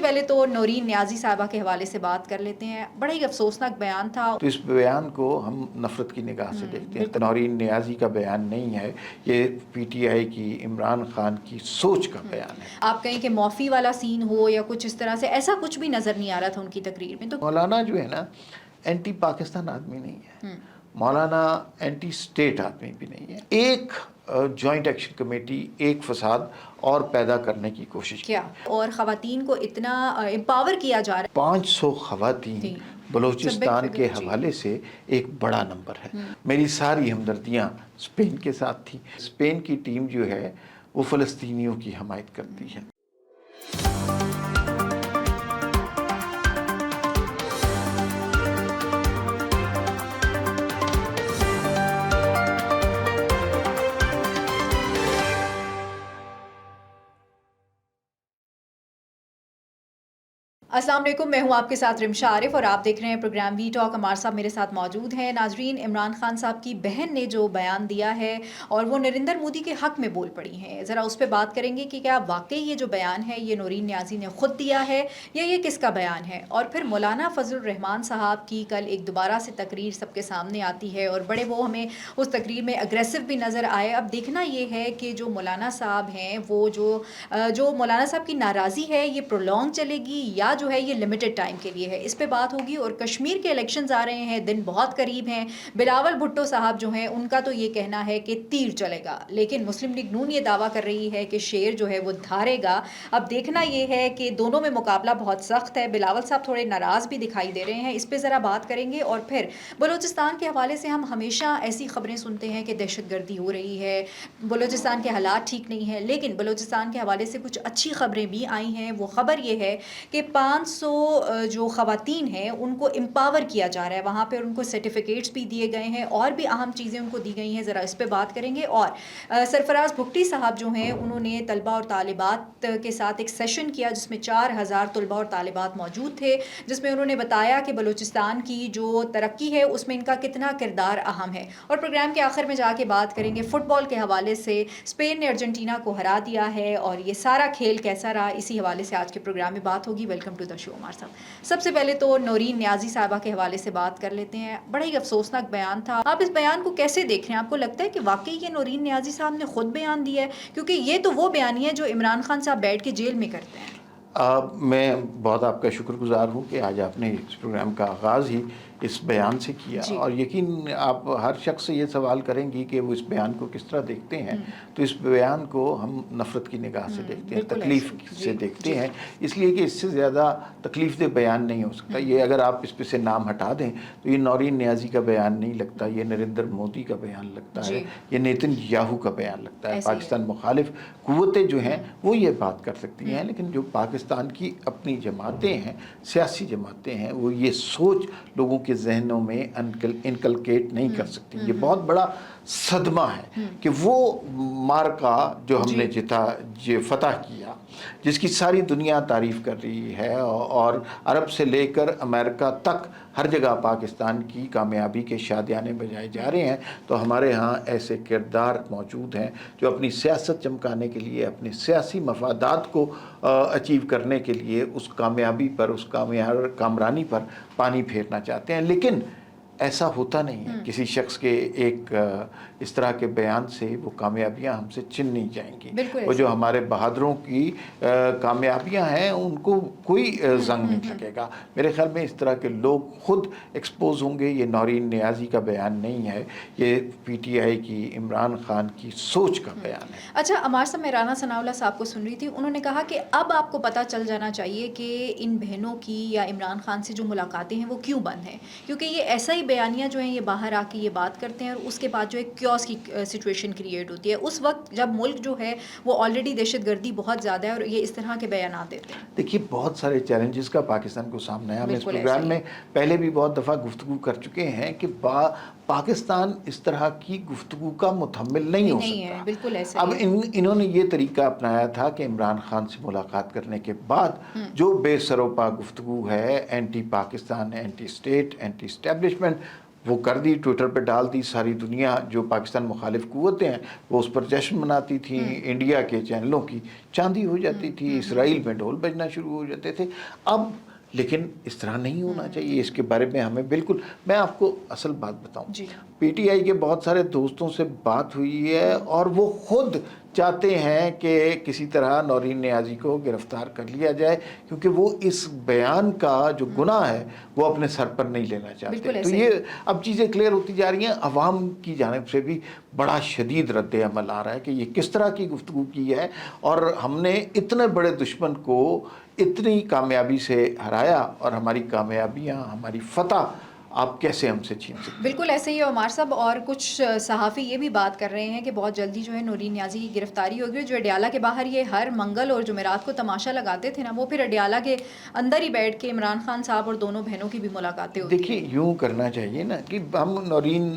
پہلے تو نورین نیازی صاحبہ کے حوالے سے بات کر لیتے ہیں. بڑا ہی افسوسناک بیان تھا. تو اس بیان کو ہم نفرت کی نگاہ سے دیکھتے ہیں. نورین نیازی کا بیان نہیں ہے، یہ پی ٹی آئی کی، عمران خان کی سوچ کا بیان ہے. آپ کہیں کہ موفی والا سین ہو یا کچھ اس طرح سے، ایسا کچھ بھی نظر نہیں آ رہا تھا ان کی تقریر میں. تو مولانا جو ہے نا اینٹی پاکستان آدمی نہیں ہے، مولانا اینٹی اسٹیٹ آدمی بھی نہیں ہے. ایک جوائنٹ ایکشن کمیٹی ایک فساد اور پیدا کرنے کی کوشش کیا اور خواتین کو اتنا امپاور کیا جا رہا ہے. 500 خواتین بلوچستان کے حوالے سے ایک بڑا نمبر ہے. میری ساری ہمدردیاں اسپین کے ساتھ تھیں. اسپین کی ٹیم جو ہے وہ فلسطینیوں کی حمایت کرتی ہے. السلام علیکم، میں ہوں آپ کے ساتھ رمشا عارف اور آپ دیکھ رہے ہیں پروگرام وی ٹاک. عمار صاحب میرے ساتھ موجود ہیں. ناظرین، عمران خان صاحب کی بہن نے جو بیان دیا ہے اور وہ نریندر مودی کے حق میں بول پڑی ہیں، ذرا اس پہ بات کریں گے کہ کیا واقعی یہ جو بیان ہے یہ نورین نیازی نے خود دیا ہے یا یہ کس کا بیان ہے. اور پھر مولانا فضل الرحمان صاحب کی کل ایک دوبارہ سے تقریر سب کے سامنے آتی ہے اور بڑے وہ ہمیں اس تقریر میں اگریسو بھی نظر آئے. اب دیکھنا یہ ہے کہ جو مولانا صاحب ہیں وہ جو مولانا صاحب کی ناراضی ہے یہ پرولونگ چلے گی یا جو ہے یہ لمیٹڈ ٹائم کے لیے ہے، اس پہ بات ہوگی. اور کشمیر کے الیکشنز آ رہے ہیں، دن بہت قریب ہیں. بلاول بھٹو صاحب جو ہیں ان کا تو یہ کہنا ہے کہ تیر چلے گا، لیکن مسلم لیگ نون یہ دعویٰ کر رہی ہے کہ شیر جو ہے وہ دھارے گا. اب دیکھنا یہ ہے کہ دونوں میں مقابلہ بہت سخت ہے. بلاول صاحب تھوڑے ناراض بھی دکھائی دے رہے ہیں، اس پہ ذرا بات کریں گے. اور پھر بلوچستان کے حوالے سے ہم ہمیشہ ایسی خبریں سنتے ہیں کہ دہشت گردی ہو رہی ہے، بلوچستان کے حالات ٹھیک نہیں ہیں، لیکن بلوچستان کے حوالے سے کچھ اچھی خبریں بھی آئی ہیں. وہ خبر یہ ہے کہ 500 جو خواتین ہیں ان کو امپاور کیا جا رہا ہے، وہاں پہ ان کو سرٹیفکیٹس بھی دیے گئے ہیں اور بھی اہم چیزیں ان کو دی گئی ہیں. ذرا اس پہ بات کریں گے. اور سرفراز بھگٹی صاحب جو ہیں انہوں نے طلبہ اور طالبات کے ساتھ ایک سیشن کیا جس میں 4000 طلبہ اور طالبات موجود تھے، جس میں انہوں نے بتایا کہ بلوچستان کی جو ترقی ہے اس میں ان کا کتنا کردار اہم ہے. اور پروگرام کے آخر میں جا کے بات کریں گے فٹ بال کے حوالے سے، اسپین نے ارجنٹینا کو ہرا دیا ہے اور یہ سارا کھیل کیسا رہا، اسی حوالے سے آج کے پروگرام میں بات ہوگی. ویلکم ٹو دا شو عمار صاحب. سب سے پہلے تو نورین نیازی صاحبہ کے حوالے سے بات کر لیتے ہیں. بڑا ہی افسوسناک بیان تھا. آپ اس بیان کو کیسے دیکھ رہے ہیں؟ آپ کو لگتا ہے کہ واقعی یہ نورین نیازی صاحب نے خود بیان دیا ہے؟ کیونکہ یہ تو وہ بیانیہ ہے جو عمران خان صاحب بیٹھ کے جیل میں کرتے ہیں. میں بہت آپ کا شکر گزار ہوں کہ آج آپ نے اس پروگرام کا آغاز ہی اس بیان سے کیا. اور یقین آپ ہر شخص سے یہ سوال کریں گی کہ وہ اس بیان کو کس طرح دیکھتے ہیں، تو اس بیان کو ہم نفرت کی نگاہ سے دیکھتے ہیں، تکلیف سے دیکھتے ہیں، اس لیے کہ اس سے زیادہ تکلیف دہ بیان نہیں ہو سکتا. یہ اگر آپ اس پہ سے نام ہٹا دیں تو یہ نورین نیازی کا بیان نہیں لگتا، یہ نریندر مودی کا بیان لگتا ہے، یہ نیتن یاہو کا بیان لگتا ہے. پاکستان مخالف قوتیں جو ہیں وہ یہ بات کر سکتی ہیں، لیکن جو پاکستان کی اپنی جماعتیں ہیں، سیاسی جماعتیں ہیں، وہ یہ سوچ لوگوں کے ذہنوں میں انکلکیٹ نہیں کر سکتی. یہ بہت بڑا صدمہ ہے کہ وہ مارکا جو ہم نے فتح کیا، جس کی ساری دنیا تعریف کر رہی ہے اور عرب سے لے کر امریکہ تک ہر جگہ پاکستان کی کامیابی کے شادیانے بجائے جا رہے ہیں، تو ہمارے ہاں ایسے کردار موجود ہیں جو اپنی سیاست چمکانے کے لیے، اپنے سیاسی مفادات کو اچیو کرنے کے لیے اس کامیابی پر، اس کامرانی پر پانی پھیرنا چاہتے ہیں. لیکن ایسا ہوتا نہیں ہے. کسی شخص کے ایک اس طرح کے بیان سے وہ کامیابیاں ہم سے چھن نہیں جائیں گی. وہ جو ہمارے بہادروں کی کامیابیاں ہیں ان کو کوئی زنگ نہیں لگے گا. میرے خیال میں اس طرح کے لوگ خود ایکسپوز ہوں گے. یہ نورین نیازی کا بیان نہیں ہے، یہ پی ٹی آئی کی، عمران خان کی سوچ کا بیان ہے. اچھا عمار صاحب، میں رانا ثناء اللہ صاحب کو سن رہی تھی، انہوں نے کہا کہ اب آپ کو پتہ چل جانا چاہیے کہ ان بہنوں کی یا عمران خان سے جو ملاقاتیں ہیں وہ کیوں بند ہیں، کیونکہ یہ ایسا ہی بیانیہ جو ہیں یہ باہر آ کے یہ بات کرتے ہیں اور اس کے بعد جو ایک کیوس کی سچویشن کریٹ ہوتی ہے اس وقت جب ملک جو ہے وہ آلریڈی دہشت گردی بہت زیادہ ہے اور یہ اس طرح کے بیانات دیتے ہیں. دیکھیے بہت سارے چیلنجز کا پاکستان کو سامنا ہے. ہم اس پروگرام میں پہلے بھی بہت دفعہ گفتگو کر چکے ہیں کہ پاکستان اس طرح کی گفتگو کا متحمل نہیں ہو سکتا. بالکل ایسا. اب انہوں نے یہ طریقہ اپنایا تھا کہ عمران خان سے ملاقات کرنے کے بعد جو بے سروپا گفتگو ہے، anti Pakistan, anti state, anti establishment, وہ کر دی، ٹویٹر پہ ڈال دی. ساری دنیا جو پاکستان مخالف قوتیں ہیں وہ اس پر جشن مناتی تھیں. انڈیا کے چینلوں کی چاندی ہو جاتی تھی. اسرائیل میں ڈھول بجنا شروع ہو جاتے تھے. اب لیکن اس طرح نہیں ہونا چاہیے. اس کے بارے میں ہمیں بالکل، میں آپ کو اصل بات بتاؤں، پی ٹی آئی کے بہت سارے دوستوں سے بات ہوئی ہے اور وہ خود چاہتے ہیں کہ کسی طرح نورین نیازی کو گرفتار کر لیا جائے، کیونکہ وہ اس بیان کا جو گناہ ہے وہ اپنے سر پر نہیں لینا چاہتے. تو یہ اب چیزیں کلیئر ہوتی جا رہی ہیں. عوام کی جانب سے بھی بڑا شدید رد عمل آ رہا ہے کہ یہ کس طرح کی گفتگو کی ہے، اور ہم نے اتنے بڑے دشمن کو اتنی کامیابی سے ہرایا، اور ہماری کامیابیاں، ہماری فتح آپ کیسے ہم سے چھین سکتے؟ بالکل ایسے ہی ہے عمار صاحب. اور کچھ صحافی یہ بھی بات کر رہے ہیں کہ بہت جلدی جو ہے نورین نیازی کی گرفتاری ہوگی. جو اڈیالہ کے باہر یہ ہر منگل اور جمعرات کو تماشا لگاتے تھے نا، وہ پھر اڈیالہ کے اندر ہی بیٹھ کے عمران خان صاحب اور دونوں بہنوں کی بھی ملاقاتیں ہوتی ہیں. دیکھیے یوں کرنا چاہیے نا کہ ہم نورین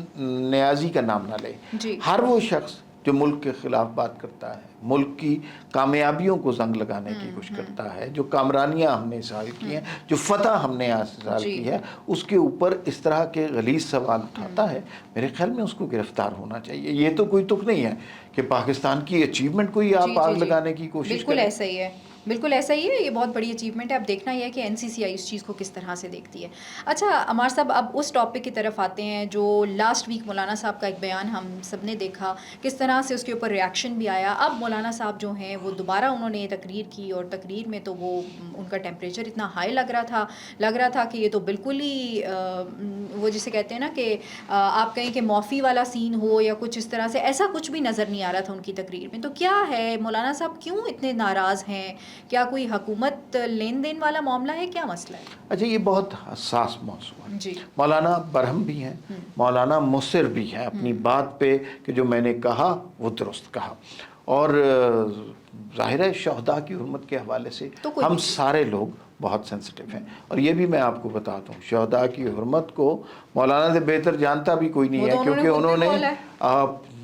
نیازی کا نام نہ لیں. ہر وہ شخص جو ملک کے خلاف بات کرتا ہے، ملک کی کامیابیوں کو زنگ لگانے کی کوشش کرتا ہے، جو کامرانیاں ہم نے حاصل کی ہیں، جو فتح ہم نے حاصل کی ہے، اس کے اوپر اس طرح کے غلیظ سوال اٹھاتا ہے، میرے خیال میں اس کو گرفتار ہونا چاہیے. یہ تو کوئی تک نہیں ہے کہ پاکستان کی اچیومنٹ کو ہی آپ آگ لگانے کی کوشش کریں. بالکل ایسا ہی ہے، بالکل ایسا ہی ہے. یہ بہت بڑی اچیومنٹ ہے. اب دیکھنا یہ ہے کہ این سی سی آئی اس چیز کو کس طرح سے دیکھتی ہے. اچھا عمار صاحب، اب اس ٹاپک کی طرف آتے ہیں جو لاسٹ ویک مولانا صاحب کا ایک بیان ہم سب نے دیکھا، کس طرح سے اس کے اوپر ریاکشن بھی آیا. اب مولانا صاحب جو ہیں وہ دوبارہ انہوں نے تقریر کی، اور تقریر میں تو وہ ان کا ٹیمپریچر اتنا ہائی لگ رہا تھا کہ یہ تو بالکل ہی وہ جسے کہتے ہیں نا کہ آپ کہیں کہ موفی والا سین ہو یا کچھ اس طرح سے، ایسا کچھ بھی نظر نہیں آ رہا تھا ان کی تقریر میں. تو کیا ہے مولانا صاحب کیوں اتنے ناراض ہیں؟ کیا کوئی حکومت لین دین والا معاملہ ہے؟ کیا مسئلہ ہے؟ اچھا، یہ بہت حساس موضوع ہے. مولانا برہم بھی ہیں، مولانا مصر بھی ہیں اپنی بات پہ کہ جو میں نے کہا وہ درست کہا. اور ظاہر ہے شہداء کی حرمت کے حوالے سے ہم سارے لوگ بہت سینسٹیو ہیں. اور یہ بھی میں آپ کو بتاتا ہوں، شہداء کی حرمت کو مولانا سے بہتر جانتا بھی کوئی نہیں ہے، کیونکہ انہوں نے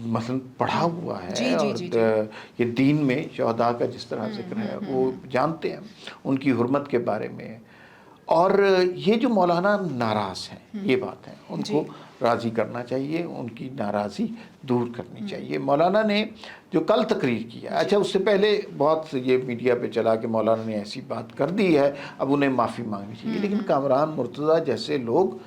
مثلا پڑھا ہوا ہے، اور یہ دین میں شہداء کا جس طرح ذکر ہے وہ جانتے ہیں ان کی حرمت کے بارے میں. اور یہ جو مولانا ناراض ہیں، یہ بات ہے، ان کو راضی کرنا چاہیے، ان کی ناراضی دور کرنی چاہیے. مولانا نے جو کل تقریر کیا، اچھا اس سے پہلے بہت یہ میڈیا پہ چلا کہ مولانا نے ایسی بات کر دی ہے اب انہیں معافی مانگنی چاہیے. لیکن کامران مرتضیٰ جیسے لوگ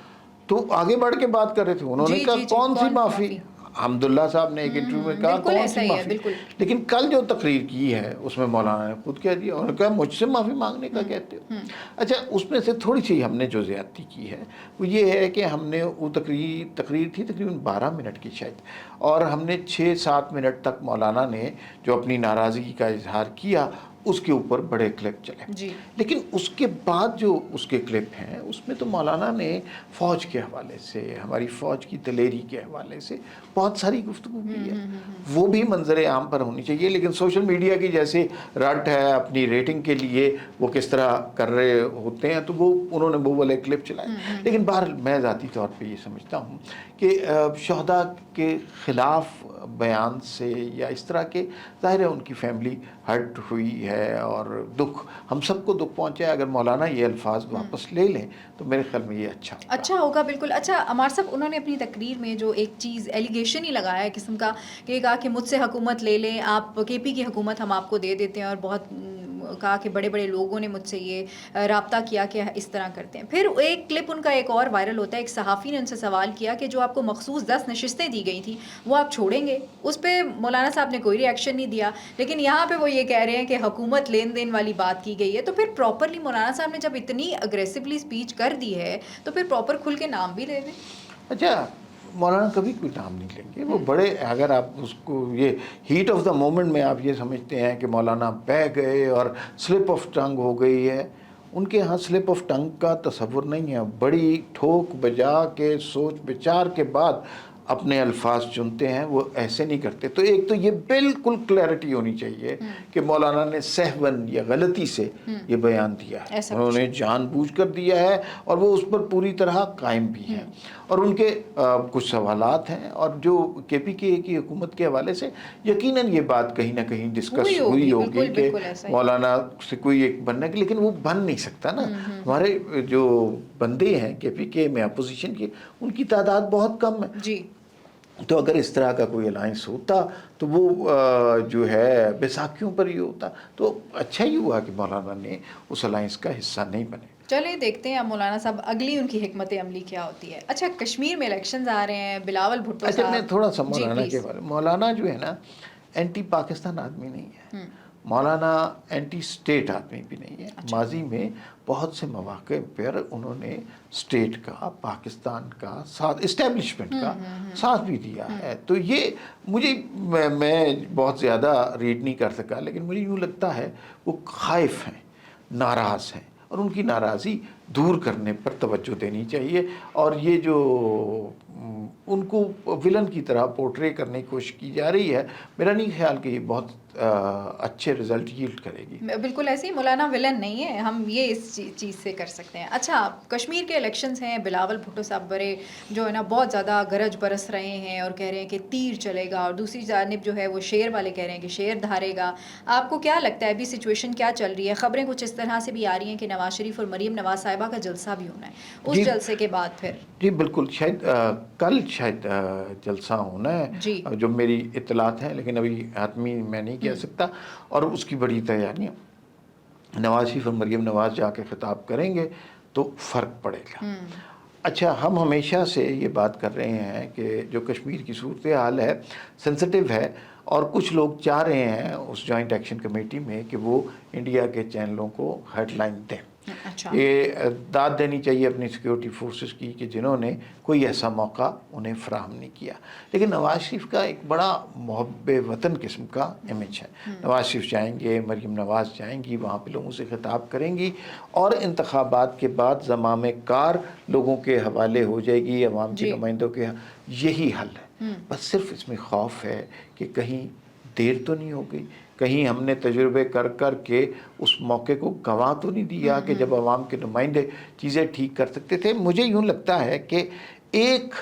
تو آگے بڑھ کے بات کر رہے تھے. انہوں نے کہا کون سی معافی؟ حمداللہ صاحب نے ایک انٹرویو میں کہا کون سی معافی. لیکن کل جو تقریر کی ہے اس میں مولانا نے خود کہہ دیا، انہوں نے کہا مجھ سے معافی مانگنے کا کہتے ہو. اچھا اس میں سے تھوڑی سی ہم نے جو زیادتی کی ہے وہ یہ ہے کہ ہم نے وہ تقریر تھی تقریباً 12 منٹ کی شاید، اور ہم نے 6-7 منٹ تک مولانا نے جو اپنی ناراضگی کا اظہار کیا اس کے اوپر بڑے کلپ چلے. لیکن اس کے بعد جو اس کے کلپ ہیں اس میں تو مولانا نے فوج کے حوالے سے، ہماری فوج کی دلیری کے حوالے سے بہت ساری گفتگو کی ہے. وہ بھی منظر عام پر ہونی چاہیے. لیکن سوشل میڈیا کی جیسے رٹ ہے اپنی ریٹنگ کے لیے وہ کس طرح کر رہے ہوتے ہیں، تو وہ انہوں نے وہ والے کلپ چلائے. لیکن بہرحال میں ذاتی طور پہ یہ سمجھتا ہوں کہ شہداء کے خلاف بیان سے یا اس طرح کے، ظاہر ہے ان کی فیملی ہرٹ ہوئی ہے اور دکھ، ہم سب کو دکھ پہنچا ہے. اگر مولانا یہ الفاظ واپس لے لیں تو میرے خیال میں یہ اچھا ہوگا. بالکل. اچھا عمار صاحب، انہوں نے اپنی تقریر میں جو ایک چیز ایلیگیشن ہی لگایا ہے قسم کا، کہ کہا کہ مجھ سے حکومت لے لیں آپ، کے پی کی حکومت ہم آپ کو دے دیتے ہیں، اور بہت کہا کہ بڑے بڑے لوگوں نے مجھ سے یہ رابطہ کیا کہ اس طرح کرتے ہیں. پھر ایک کلپ ان کا ایک اور وائرل ہوتا ہے، ایک صحافی نے ان سے سوال کیا کہ جو آپ کو مخصوص 10 نشستیں دی گئی تھیں وہ آپ چھوڑیں گے؟ اس پہ مولانا صاحب نے کوئی ریئیکشن نہیں دیا. لیکن یہاں پہ وہ یہ کہہ رہے ہیں کہ حکومت لین دین والی بات کی گئی ہے. تو پھر پراپرلی مولانا صاحب نے جب اتنی اگریسولی اسپیچ کر دی ہے تو پھر پراپر کھل کے نام بھی لے لیں. اچھا مولانا کبھی کوئی نام نہیں لیں گے. وہ بڑے، اگر آپ اس کو یہ ہیٹ آف دا مومنٹ میں آپ یہ سمجھتے ہیں کہ مولانا بہہ گئے اور سلپ آف ٹنگ ہو گئی ہے، ان کے ہاں سلپ آف ٹنگ کا تصور نہیں ہے. بڑی ٹھوک بجا کے سوچ بچار کے بعد اپنے الفاظ چنتے ہیں وہ ایسے نہیں کرتے. تو ایک تو یہ بالکل کلیئرٹی ہونی چاہیے کہ مولانا نے سہون یا غلطی سے یہ بیان دیا ہے, انہوں نے جان بوجھ کر دیا ہے اور وہ اس پر پوری طرح قائم بھی ہیں. اور ان کے کچھ سوالات ہیں اور جو کے پی کے کی حکومت کے حوالے سے یقیناً یہ بات کہیں نہ کہیں ڈسکس ہوئی ہوگی کہ مولانا سے کوئی ایک بننے کی, لیکن وہ بن نہیں سکتا نا. ہمارے جو بندے ہیں کے پی کے میں اپوزیشن کے, ان کی تعداد بہت کم ہے جی. تو اگر اس طرح کا کوئی الائنس ہوتا تو وہ جو ہے بیساکھیوں پر ہی ہوتا. تو اچھا ہی ہوا کہ مولانا نے اس الائنس کا حصہ نہیں بنے. چلیں دیکھتے ہیں مولانا صاحب اگلی ان کی حکمت عملی کیا ہوتی ہے. اچھا کشمیر میں الیکشنز آ رہے ہیں, بلاول بھٹو صاحب. اچھا میں تھوڑا سا مولانا جی کے بارے, مولانا جو ہے نا اینٹی پاکستان آدمی نہیں ہے, مولانا اینٹی اسٹیٹ آدمی بھی نہیں ہے. ماضی میں بہت سے مواقع پر انہوں نے اسٹیٹ کا, پاکستان کا ساتھ, اسٹیبلشمنٹ کا ساتھ بھی دیا ہے. تو یہ مجھے, میں بہت زیادہ ریڈ نہیں کر سکا, لیکن مجھے یوں لگتا ہے وہ خائف ہیں, ناراض ہیں, اور ان کی ناراضی دور کرنے پر توجہ دینی چاہیے. اور یہ جو ان کو ولن کی طرح پورٹرے کرنے کی کوشش کی جا رہی ہے, میرا نہیں خیال کہ یہ بہت اچھے رزلٹ ییلڈ کرے گی. بالکل ایسے ہی, مولانا ولن نہیں ہے, ہم یہ اس چیز سے کر سکتے ہیں. اچھا کشمیر کے الیکشنز ہیں, بلاول بھٹو صاحب بڑے جو ہے نا بہت زیادہ گرج برس رہے ہیں اور کہہ رہے ہیں کہ تیر چلے گا, اور دوسری جانب جو ہے وہ شیر والے کہہ رہے ہیں کہ شیر دھارے گا. آپ کو کیا لگتا ہے ابھی سچویشن کیا چل رہی ہے؟ خبریں کچھ اس طرح سے بھی آ رہی ہیں کہ نواز شریف اور مریم نواز صاحبہ کا جلسہ بھی ہونا ہے, اس جلسے کے بعد پھر جی بالکل, شاید کل شاید جلسہ ہونا ہے جی, جو میری اطلاعات ہیں, لیکن ابھی حتمی میں نہیں کہہ سکتا. اور اس کی بڑی تیاریاں, نواز شریف اور مریم نواز جا کے خطاب کریں گے تو فرق پڑے گا. اچھا ہم ہمیشہ سے یہ بات کر رہے ہیں کہ جو کشمیر کی صورتحال ہے سینسٹیو ہے, اور کچھ لوگ چاہ رہے ہیں اس جوائنٹ ایکشن کمیٹی میں کہ وہ انڈیا کے چینلوں کو ہیڈ لائن دیں. یہ داد دینی چاہیے اپنی سیکیورٹی فورسز کی کہ جنہوں نے کوئی ایسا موقع انہیں فراہم نہیں کیا. لیکن نواز شریف کا ایک بڑا محب وطن قسم کا امیج ہے. نواز شریف جائیں گے, مریم نواز جائیں گی, وہاں پہ لوگوں سے خطاب کریں گی, اور انتخابات کے بعد زمام کار لوگوں کے حوالے ہو جائے گی, عوام کے نمائندوں کے. یہی حل ہے, بس صرف اس میں خوف ہے کہ کہیں دیر تو نہیں ہو گئی, کہیں ہم نے تجربے کر کر کے اس موقع کو گنوا تو نہیں دیا کہ جب عوام کے نمائندے چیزیں ٹھیک کر سکتے تھے. مجھے یوں لگتا ہے کہ ایک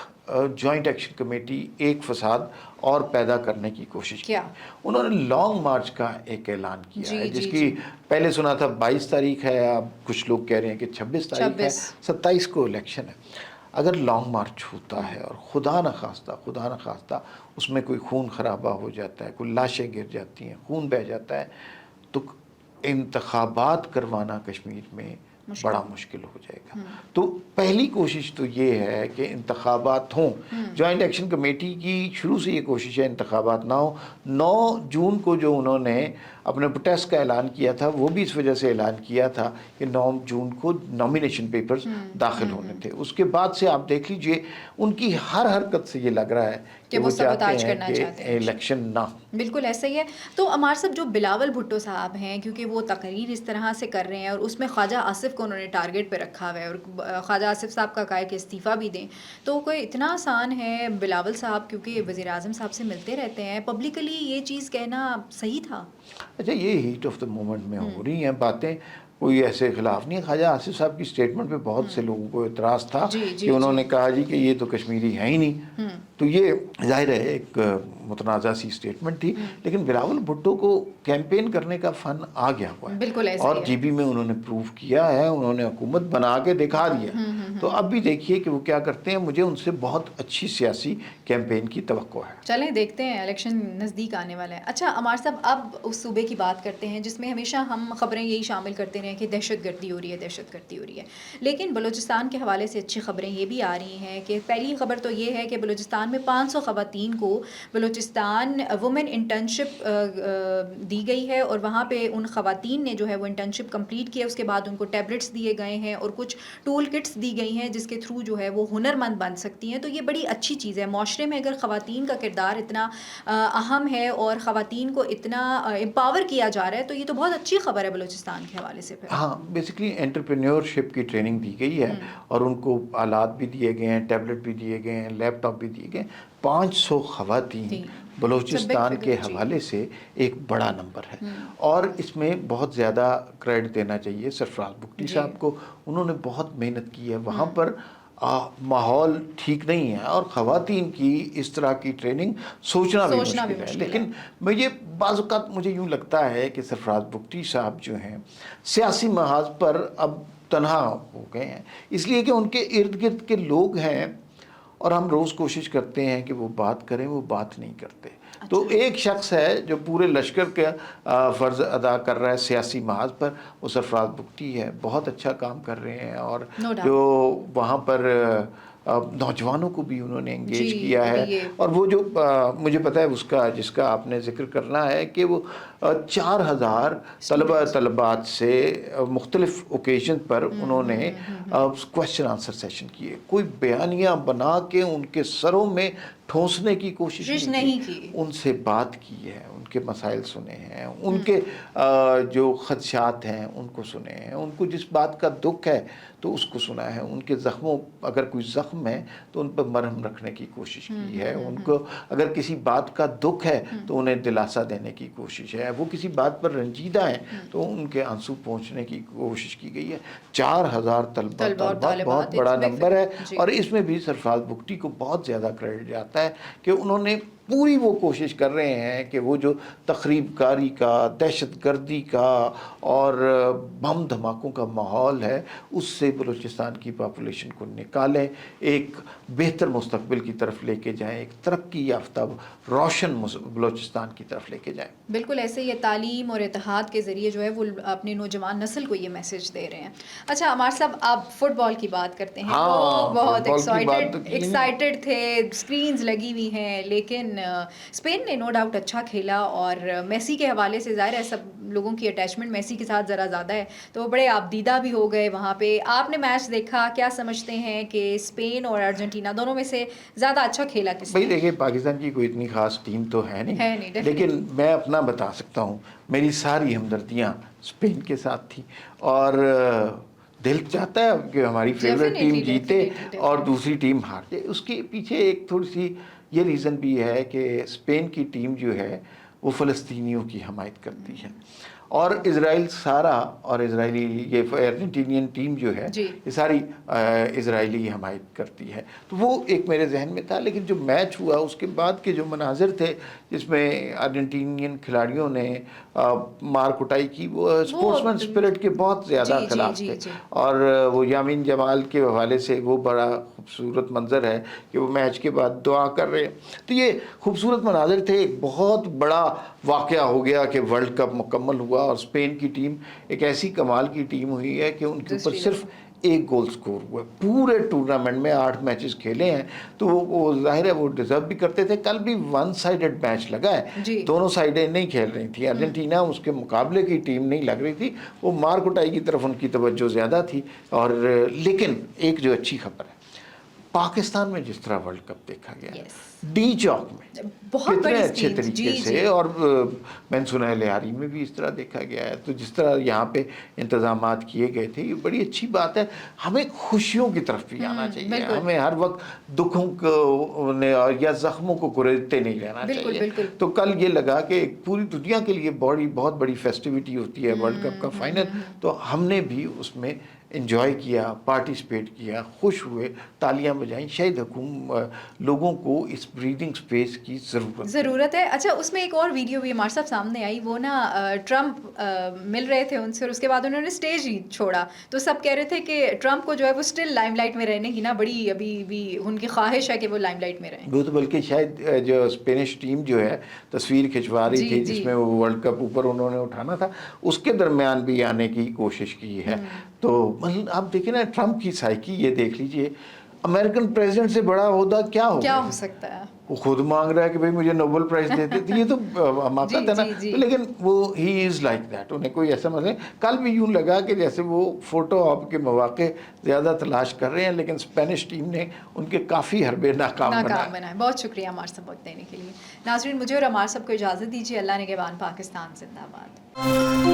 جوائنٹ ایکشن کمیٹی ایک فساد اور پیدا کرنے کی کوشش کی. انہوں نے لانگ مارچ کا ایک اعلان کیا ہے, جس کی پہلے سنا تھا 22 تاریخ ہے, اب کچھ لوگ کہہ رہے ہیں کہ 26 تاریخ ہے, 27 کو الیکشن ہے. اگر لانگ مارچ ہوتا ہے اور خدا نخواستہ اس میں کوئی خون خرابہ ہو جاتا ہے, کوئی لاشیں گر جاتی ہیں, خون بہہ جاتا ہے, تو انتخابات کروانا کشمیر میں بڑا مشکل ہو جائے گا. تو پہلی کوشش تو یہ ہے کہ انتخابات ہوں. جوائنٹ ایکشن کمیٹی کی شروع سے یہ کوشش ہے انتخابات نہ ہو. 9 جون کو جو انہوں نے اپنے پروٹیسٹ کا اعلان کیا تھا, وہ بھی اس وجہ سے اعلان کیا تھا کہ 9 جون کو نامینیشن پیپرز داخل ہونے تھے. اس کے بعد سے آپ دیکھ لیجئے ان کی ہر حرکت سے یہ لگ رہا ہے کہ وہ سبوتاج چاہتے کرنا ہیں چاہتے کہ الیکشن نہ ہو. بالکل ایسا ہی ہے. تو عمار صاحب جو بلاول بھٹو صاحب ہیں, کیونکہ وہ تقریر اس طرح سے کر رہے ہیں اور اس میں خواجہ آصف کو انہوں نے ٹارگٹ پہ رکھا ہوا ہے, اور خواجہ آصف صاحب کا کہا ہے کہ استعفیٰ بھی دیں, تو کوئی اتنا آسان ہے بلاول صاحب, کیونکہ وزیر اعظم صاحب سے ملتے رہتے ہیں, پبلکلی یہ چیز کہنا صحیح تھا؟ اچھا یہ ہیٹ آف دا مومنٹ میں ہو رہی ہیں باتیں, کوئی ایسے خلاف نہیں ہے. خواجہ آصف صاحب کی سٹیٹمنٹ پہ بہت سے لوگوں کو اعتراض تھا کہ انہوں نے کہا جی کہ یہ تو کشمیری ہے ہی نہیں. تو یہ ظاہر ہے ایک متنازع سی سٹیٹمنٹ تھی, لیکن بلاول بھٹو کو کیمپین کرنے کا فن آ گیا ہوا ہے, بالکل ایسا اور جی بی میں انہوں نے پروو کیا ہے, انہوں نے حکومت بنا کے دکھا دیا. تو اب بھی دیکھیے کہ وہ کیا کرتے ہیں. مجھے ان سے بہت اچھی سیاسی کیمپین کی توقع ہے. چلیں دیکھتے ہیں, الیکشن نزدیک آنے والا ہے. اچھا عمار صاحب اب اس صوبے کی بات کرتے ہیں جس میں ہمیشہ ہم خبریں یہی شامل کرتے رہے کہ دہشت گردی ہو رہی ہے, لیکن بلوچستان کے حوالے سے اچھی خبریں یہ بھی آ رہی ہیں کہ پہلی خبر تو یہ ہے کہ بلوچستان میں 500 خواتین کو بلوچستان وومن انٹرنشپ دی گئی ہے, اور وہاں پہ ان خواتین نے جو ہے وہ انٹرنشپ کمپلیٹ کیا, اس کے بعد ان کو ٹیبلٹس دیے گئے ہیں اور کچھ ٹول کٹس دی گئی ہیں جس کے تھرو جو ہے وہ ہنر مند بن سکتی ہیں. تو یہ بڑی اچھی چیز ہے. معاشرے میں اگر خواتین کا کردار اتنا اہم ہے اور خواتین کو اتنا امپاور کیا جا رہا ہے, تو یہ تو بہت اچھی خبر ہے بلوچستان کے حوالے سے. ہاں بیسکلی انٹرپرینیورشپ کی ٹریننگ دی گئی ہے, اور ان کو آلات بھی دیے گئے ہیں, ٹیبلٹ بھی دیے گئے ہیں, لیپ ٹاپ بھی دیے گئے ہیں. 500 خواتین بلوچستان کے حوالے سے ایک بڑا نمبر ہے، اور اس میں بہت زیادہ کریڈٹ دینا چاہیے سرفراز بگٹی صاحب کو. انہوں نے بہت محنت کی ہے وہاں پر. ماحول ٹھیک نہیں ہے اور خواتین کی اس طرح کی ٹریننگ سوچنا بھی مشکل ہے. لیکن مجھے بعض اوقات مجھے یوں لگتا ہے کہ سرفراز بگٹی صاحب جو ہیں سیاسی محاذ پر اب تنہا ہو گئے ہیں، اس لیے کہ ان کے ارد گرد کے لوگ ہیں اور ہم روز کوشش کرتے ہیں کہ وہ بات کریں، وہ بات نہیں کرتے. تو ایک شخص ہے جو پورے لشکر کا فرض ادا کر رہا ہے سیاسی محاذ پر، وہ سرفراز بگٹی ہے. بہت اچھا کام کر رہے ہیں، اور جو وہاں پر نوجوانوں کو بھی انہوں نے انگیج کیا ہے. اور وہ جو مجھے پتہ ہے اس کا جس کا آپ نے ذکر کرنا ہے کہ وہ 4000 طلبات سے مختلف اوکیزن پر انہوں نے کویسچن آنسر سیشن کیے. کوئی بیانیہ بنا کے ان کے سروں میں ٹھونسنے کی کوشش نہیں کی، ان سے بات کی ہے، ان کے مسائل سنے ہیں، ان کے جو خدشات ہیں ان کو سنے ہیں، ان کو جس بات کا دکھ ہے تو اس کو سنا ہے، ان کے زخموں اگر کوئی زخم ہے تو ان پر مرہم رکھنے کی کوشش کی ہے، ان کو اگر کسی بات کا دکھ ہے تو انہیں دلاسا دینے کی کوشش ہے، وہ کسی بات پر رنجیدہ ہیں تو ان کے آنسو پہنچنے کی کوشش کی گئی ہے. 4000 طلبہ بہت بڑا نمبر ہے، اور اس میں بھی سرفراز بگٹی کو بہت زیادہ کریڈٹ جاتا ہے کہ انہوں نے پوری وہ کوشش کر رہے ہیں کہ وہ جو تخریب کاری کا، دہشت گردی کا اور بم دھماکوں کا ماحول ہے اس سے بلوچستان کی پاپولیشن کو نکالیں، ایک بہتر مستقبل کی طرف لے کے جائیں، ایک ترقی یافتہ روشن بلوچستان کی طرف لے کے جائیں. بالکل ایسے یہ تعلیم اور اتحاد کے ذریعے جو ہے وہ اپنی نوجوان نسل کو یہ میسج دے رہے ہیں. اچھا عمار صاحب، آپ فٹ بال کی بات کرتے ہیں، لوگ بہت ایکسائٹیڈ تھے، اسکرینز لگی ہوئی ہیں، لیکن اسپین نے نو ڈاؤٹ اچھا کھیلا، اور میسی کے حوالے سے ظاہر ہے سب لوگوں کی اٹیچمنٹ میسی کے ساتھ ذرا زیادہ ہے، تو وہ بڑے آبدیدہ بھی ہو گئے وہاں پہ. آپ نے میچ دیکھا، کیا سمجھتے ہیں کہ اسپین اور ارجنٹینا دونوں میں سے زیادہ اچھا کھیلا کس نے؟ بھائی دیکھیں، پاکستان کی کوئی اتنی خاص ٹیم تو ہے نہیں، لیکن میں اپنا بتا سکتا ہوں، میری ساری ہمدردیاں اسپین کے ساتھ تھیں، اور دل چاہتا ہے کہ ہماری فیوریٹ ٹیم جیتے اور دوسری ٹیم ہار جائے. اس کے پیچھے ایک تھوڑی سی یہ ریزن بھی ہے کہ اسپین کی ٹیم جو ہے وہ فلسطینیوں کی حمایت کرتی ہے، اور اسرائیل سارا، اور اسرائیلی یہ ارجنٹینین ٹیم جو ہے یہ ساری اسرائیلی حمایت کرتی ہے. تو وہ ایک میرے ذہن میں تھا. لیکن جو میچ ہوا اس کے بعد کے جو مناظر تھے جس میں ارجنٹینین کھلاڑیوں نے مار کٹائی کی، وہ اسپورٹس مین اسپرٹ کے بہت زیادہ خلاف تھے. اور وہ یامین جمال کے حوالے سے وہ بڑا خوبصورت منظر ہے کہ وہ میچ کے بعد دعا کر رہے ہیں. تو یہ خوبصورت مناظر تھے. ایک بہت بڑا واقعہ ہو گیا کہ ورلڈ کپ مکمل ہوا، اور اسپین کی ٹیم ایک ایسی کمال کی ٹیم ہوئی ہے کہ ان کے اوپر صرف ایک گول سکور ہوا ہے. پورے ٹورنامنٹ میں 8 میچز کھیلے ہیں، تو وہ ظاہر ہے وہ ڈیزرو بھی کرتے تھے. کل بھی 1 سائیڈڈ میچ لگا ہے، دونوں سائیڈیں نہیں کھیل رہی تھی. ارجنٹینا اس کے مقابلے کی ٹیم نہیں لگ رہی تھی، وہ مار کٹائی کی طرف ان کی توجہ زیادہ تھی. اور لیکن ایک جو اچھی خبر ہے، پاکستان میں جس طرح ورلڈ کپ دیکھا گیا ڈی چوک میں کتنے اچھے طریقے سے، اور میں نے سنا ہے لہاری میں بھی اس طرح دیکھا گیا ہے. تو جس طرح یہاں پہ انتظامات کیے گئے تھے، یہ بڑی اچھی بات ہے. ہمیں خوشیوں کی طرف بھی آنا چاہیے، ہمیں ہر وقت دکھوں کو یا زخموں کو گریزتے نہیں رہنا چاہیے. تو کل یہ لگا کہ پوری دنیا کے لیے بہت بڑی فیسٹیوٹی ہوتی ہے ورلڈ کپ کا فائنل، تو ہم نے بھی اس میں انجوائے کیا، پارٹیسپیٹ کیا، خوش ہوئے، تالیاں بجائیں. شاید لوگوں کو اس بریدنگ سپیس کی ضرورت ہے. اچھا، اس میں ایک اور ویڈیو بھی ہمارے ساتھ سامنے آئی، وہ نا ٹرمپ مل رہے تھے ان سے، اور اس کے بعد انہوں نے اسٹیج ہی چھوڑا. تو سب کہہ رہے تھے کہ ٹرمپ کو جو ہے وہ اسٹل لائم لائٹ میں رہنے کی نا بڑی ابھی بھی ان کی خواہش ہے کہ وہ لائم لائٹ میں رہیں. وہ تو بلکہ شاید جو اسپینش ٹیم جو ہے تصویر کھنچوا رہی تھی جس میں وہ ورلڈ کپ اوپر انہوں نے اٹھانا تھا، اس کے درمیان بھی آنے کی کوشش کی ہے. تو مطلب آپ دیکھیں نا ٹرمپ کی سائیکی یہ دیکھ لیجئے، امریکن پریزیڈنٹ سے بڑا عہدہ کیا ہو سکتا ہے. وہ خود مانگ رہا ہے کہ بھئی مجھے نوبل پرائز دے دے. یہ تو حماقت ہے نا. لیکن وہ ہی از لائک دیٹ، انہیں کوئی ایسا مسئلہ نہیں. کل بھی یوں لگا کہ جیسے وہ فوٹو آپ کے مواقع زیادہ تلاش کر رہے ہیں، لیکن اسپینش ٹیم نے ان کے کافی حربے ناکام بنائے. بہت شکریہ عمار صاحب وقت دینے کے لیے. ناظرین، مجھے اور عمار صاحب کو اجازت دیجیے. اللہ نگہبان. پاکستان زندہ باد.